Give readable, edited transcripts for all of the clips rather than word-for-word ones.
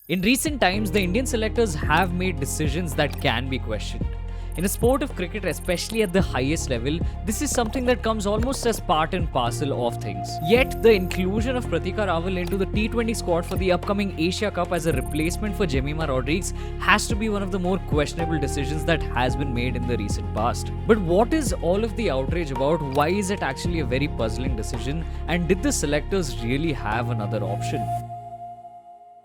In recent times, the Indian selectors have made decisions that can be questioned. In a sport of cricket, especially at the highest level, this is something that comes almost as part and parcel of things. Yet, the inclusion of Pratika Rawal into the T20 squad for the upcoming Asia Cup as a replacement for Jemimah Rodrigues has to be one of the more questionable decisions that has been made in the recent past. But what is all of the outrage about? Why is it actually a very puzzling decision? And did the selectors really have another option?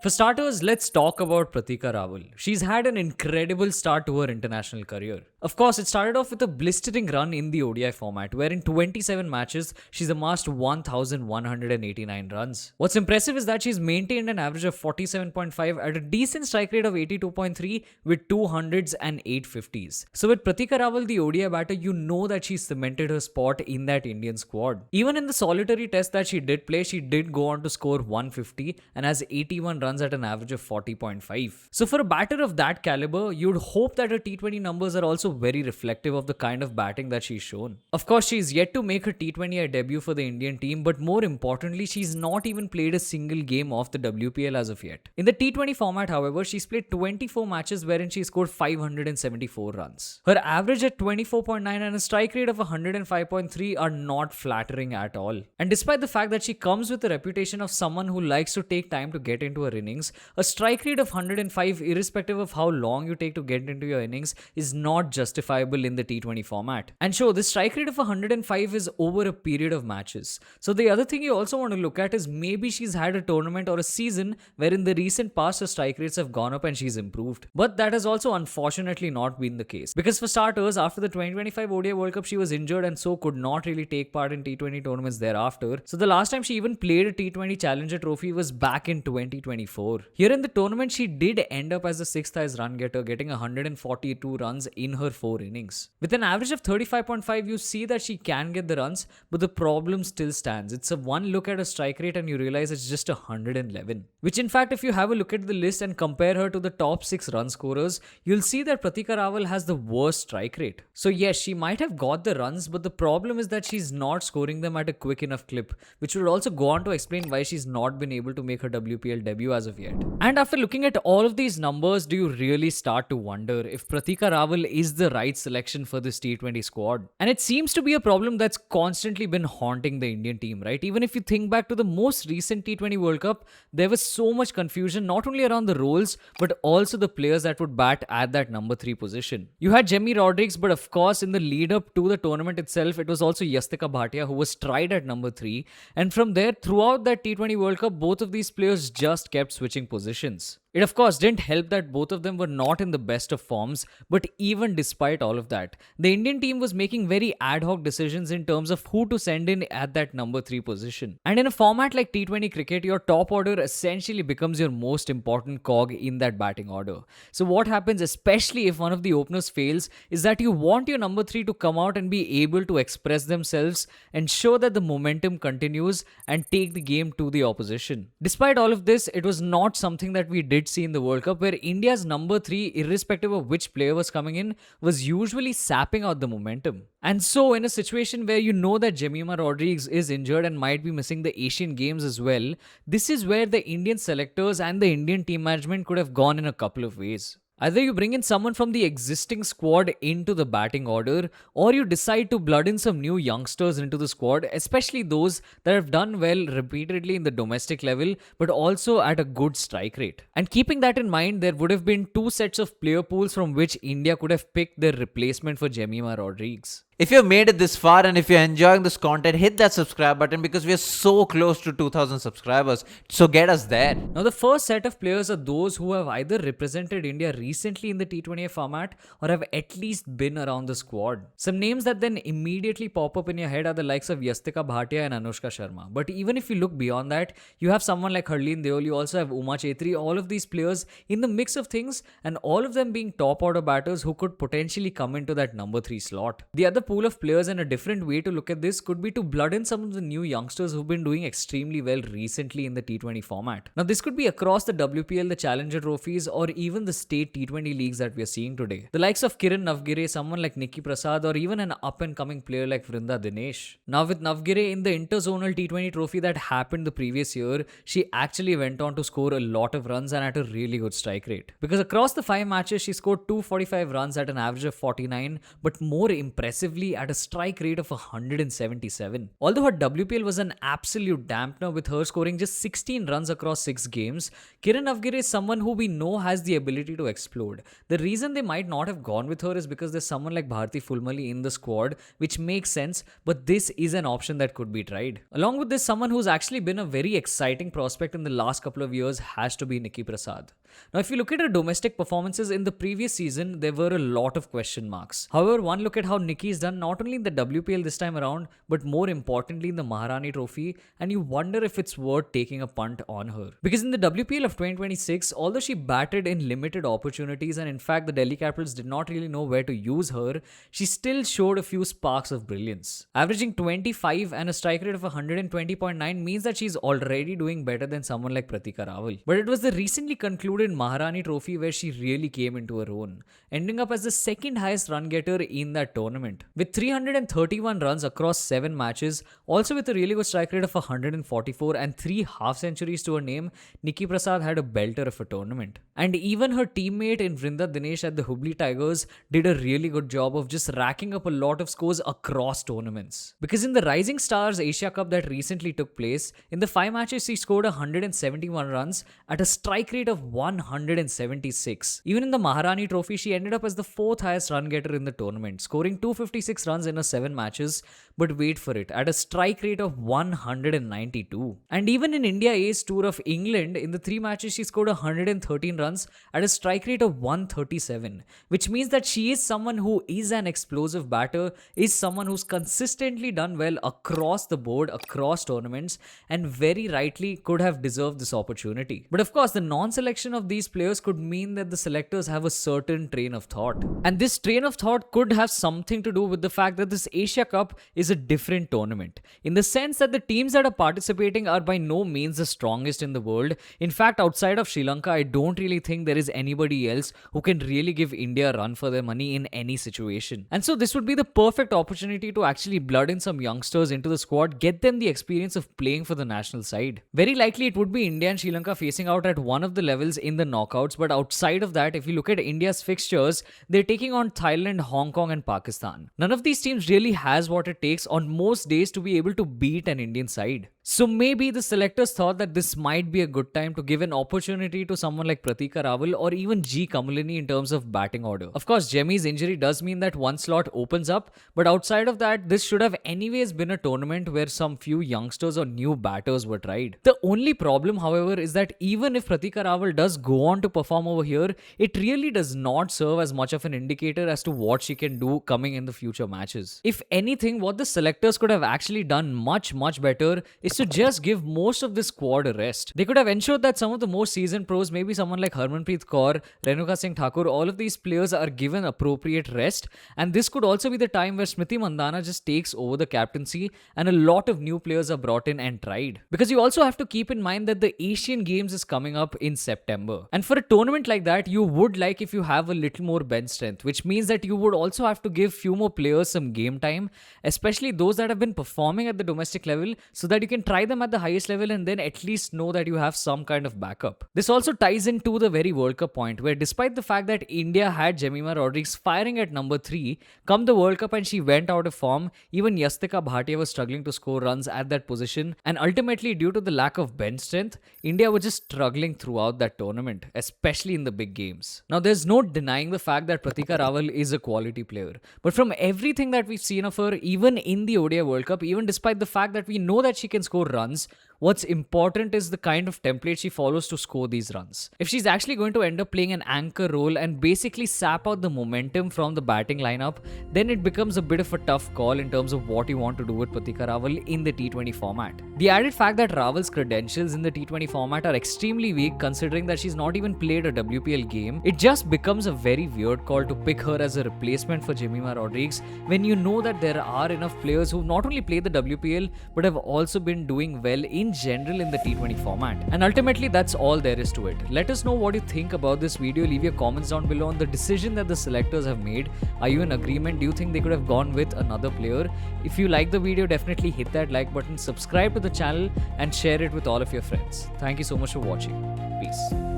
For starters, let's talk about Pratika Rawal. She's had an incredible start to her international career. Of course, it started off with a blistering run in the ODI format, where in 27 matches, she's amassed 1,189 runs. What's impressive is that she's maintained an average of 47.5 at a decent strike rate of 82.3 with 200s and 850s. So with Pratika Rawal, the ODI batter, you know that she's cemented her spot in that Indian squad. Even in the solitary test that she did play, she did go on to score 150 and has 81 runs at an average of 40.5. So for a batter of that caliber, you'd hope that her T20 numbers are also very reflective of the kind of batting that she's shown. Of course, she's yet to make her T20I debut for the Indian team, but more importantly, she's not even played a single game of the WPL as of yet. In the T20 format, however, she's played 24 matches wherein she scored 574 runs. Her average at 24.9 and a strike rate of 105.3 are not flattering at all. And despite the fact that she comes with a reputation of someone who likes to take time to get into her innings, a strike rate of 105, irrespective of how long you take to get into your innings, is not justifiable in the T20 format. And sure, this strike rate of 105 is over a period of matches. So the other thing you also want to look at is maybe she's had a tournament or a season where in the recent past her strike rates have gone up and she's improved. But that has also unfortunately not been the case. Because for starters, after the 2025 ODI World Cup, she was injured and so could not really take part in T20 tournaments thereafter. So the last time she even played a T20 Challenger Trophy was back in 2024. Here in the tournament, she did end up as the 6th highest run getter, getting 142 runs in her 4 innings. With an average of 35.5, you see that she can get the runs, but the problem still stands. It's a one look at her strike rate and you realize it's just 111. Which in fact, if you have a look at the list and compare her to the top 6 run scorers, you'll see that Pratika Rawal has the worst strike rate. So yes, she might have got the runs, but the problem is that she's not scoring them at a quick enough clip, which would also go on to explain why she's not been able to make her WPL debut as of yet. And after looking at all of these numbers, do you really start to wonder if Pratika Rawal is the right selection for this T20 squad? And it seems to be a problem that's constantly been haunting the Indian team, right? Even if you think back to the most recent T20 World Cup, there was so much confusion not only around the roles, but also the players that would bat at that number 3 position. You had Jemimah Rodrigues, but of course in the lead up to the tournament itself, it was also Yastika Bhatia who was tried at number 3. And from there, throughout that T20 World Cup, both of these players just kept switching positions. It of course didn't help that both of them were not in the best of forms, but even despite all of that, the Indian team was making very ad hoc decisions in terms of who to send in at that number 3 position. And in a format like T20 cricket, your top order essentially becomes your most important cog in that batting order. So what happens, especially if one of the openers fails, is that you want your number 3 to come out and be able to express themselves and show that the momentum continues and take the game to the opposition. Despite all of this, it was not something that we did see in the World Cup, where India's number 3, irrespective of which player was coming in, was usually sapping out the momentum. And so in a situation where you know that Jemimah Rodrigues is injured and might be missing the Asian Games as well, this is where the Indian selectors and the Indian team management could have gone in a couple of ways. Either you bring in someone from the existing squad into the batting order, or you decide to blood in some new youngsters into the squad, especially those that have done well repeatedly in the domestic level, but also at a good strike rate. And keeping that in mind, there would have been 2 sets of player pools from which India could have picked their replacement for Jemimah Rodrigues. If you've made it this far and if you're enjoying this content, hit that subscribe button because we're so close to 2,000 subscribers. So get us there. Now, the first set of players are those who have either represented India recently in the T20 format or have at least been around the squad. Some names that then immediately pop up in your head are the likes of Yastika Bhatia and Anushka Sharma. But even if you look beyond that, you have someone like Harleen Deol, you also have Uma Chetri, all of these players in the mix of things, and all of them being top order batters who could potentially come into that number 3 slot. The other pool of players, and a different way to look at this could be to blood in some of the new youngsters who've been doing extremely well recently in the T20 format. Now, this could be across the WPL, the Challenger trophies, or even the state T20 leagues that we are seeing today. The likes of Kiran Navgire, someone like Nikki Prasad, or even an up-and-coming player like Vrinda Dinesh. Now, with Navgire in the interzonal T20 trophy that happened the previous year, she actually went on to score a lot of runs and at a really good strike rate. Because across the 5 matches, she scored 245 runs at an average of 49, but more impressively at a strike rate of 177. Although her WPL was an absolute dampener with her scoring just 16 runs across 6 games, Kiran Navgire is someone who we know has the ability to explode. The reason they might not have gone with her is because there's someone like Bharti Fulmali in the squad, which makes sense, but this is an option that could be tried. Along with this, someone who's actually been a very exciting prospect in the last couple of years has to be Nikki Prasad. Now, if you look at her domestic performances in the previous season, there were a lot of question marks. However, one look at how Nikki's done not only in the WPL this time around, but more importantly in the Maharani Trophy, and you wonder if it's worth taking a punt on her. Because in the WPL of 2026, although she batted in limited opportunities, and in fact the Delhi Capitals did not really know where to use her, she still showed a few sparks of brilliance. Averaging 25 and a strike rate of 120.9 means that she's already doing better than someone like Pratika Rawal. But it was the recently concluded Maharani Trophy where she really came into her own, ending up as the second highest run getter in that tournament. With 331 runs across 7 matches, also with a really good strike rate of 144 and 3 half centuries to her name, Nikki Prasad had a belter of a tournament. And even her teammate in Vrinda Dinesh at the Hubli Tigers did a really good job of just racking up a lot of scores across tournaments. Because in the Rising Stars Asia Cup that recently took place, in the 5 matches she scored 171 runs at a strike rate of 176. Even in the Maharani Trophy, she ended up as the 4th highest run getter in the tournament, scoring 256 runs in her 7 matches, but wait for it, at a strike rate of 192. And even in India A's Tour of England, in the 3 matches she scored 113 runs at a strike rate of 137, which means that she is someone who is an explosive batter, is someone who's consistently done well across the board, across tournaments, and very rightly could have deserved this opportunity. But of course, the non-selection of these players could mean that the selectors have a certain train of thought. And this train of thought could have something to do with the fact that this Asia Cup is a different tournament, in the sense that the teams that are participating are by no means the strongest in the world. In fact, outside of Sri Lanka, I don't really think there is anybody else who can really give India a run for their money in any situation. And so this would be the perfect opportunity to actually blood in some youngsters into the squad, get them the experience of playing for the national side. Very likely it would be India and Sri Lanka facing out at one of the levels in the knockouts, but outside of that, if you look at India's fixtures, they're taking on Thailand, Hong Kong and Pakistan. None of these teams really has what it takes on most days to be able to beat an Indian side. So maybe the selectors thought that this might be a good time to give an opportunity to someone like Pratika Rawal or even G. Kamalini in terms of batting order. Of course, Jemi's injury does mean that one slot opens up, but outside of that, this should have anyways been a tournament where some few youngsters or new batters were tried. The only problem, however, is that even if Pratika Rawal does go on to perform over here, it really does not serve as much of an indicator as to what she can do coming in the future matches. If anything, what the selectors could have actually done much better is to just give most of this squad a rest. They could have ensured that some of the more seasoned pros, maybe someone like Harmanpreet Kaur, Renuka Singh Thakur, all of these players are given appropriate rest, and this could also be the time where Smriti Mandhana just takes over the captaincy and a lot of new players are brought in and tried. Because you also have to keep in mind that the Asian Games is coming up in September, and for a tournament like that, you would like if you have a little more bench strength, which means that you would also have to give few more players some game time, especially those that have been performing at the domestic level, so that you can try them at the highest level and then at least know that you have some kind of backup. This also ties into the very World Cup point, where despite the fact that India had Jemimah Rodrigues firing at number 3 come the World Cup and she went out of form, even Yastika Bhatia was struggling to score runs at that position, and ultimately due to the lack of bench strength, India was just struggling throughout that tournament, especially in the big games. Now there's no denying the fact that Pratika Rawal is a quality player, but from everything that we've seen of her, even in the ODI World Cup, even despite the fact that we know that she can score runs, What's important is the kind of template she follows to score these runs. If she's actually going to end up playing an anchor role and basically sap out the momentum from the batting lineup, then it becomes a bit of a tough call in terms of what you want to do with Pratika Rawal in the T20 format. The added fact that Rawal's credentials in the T20 format are extremely weak considering that she's not even played a WPL game, it just becomes a very weird call to pick her as a replacement for Jemimah Rodrigues when you know that there are enough players who not only play the WPL but have also been doing well in general in the T20 format. And ultimately that's all there is to it. Let us know what you think about this video. Leave your comments down below on the decision that the selectors have made. Are you in agreement? Do you think they could have gone with another player? If you like the video, definitely hit that like button, subscribe to the channel and share it with all of your friends. Thank you so much for watching. Peace.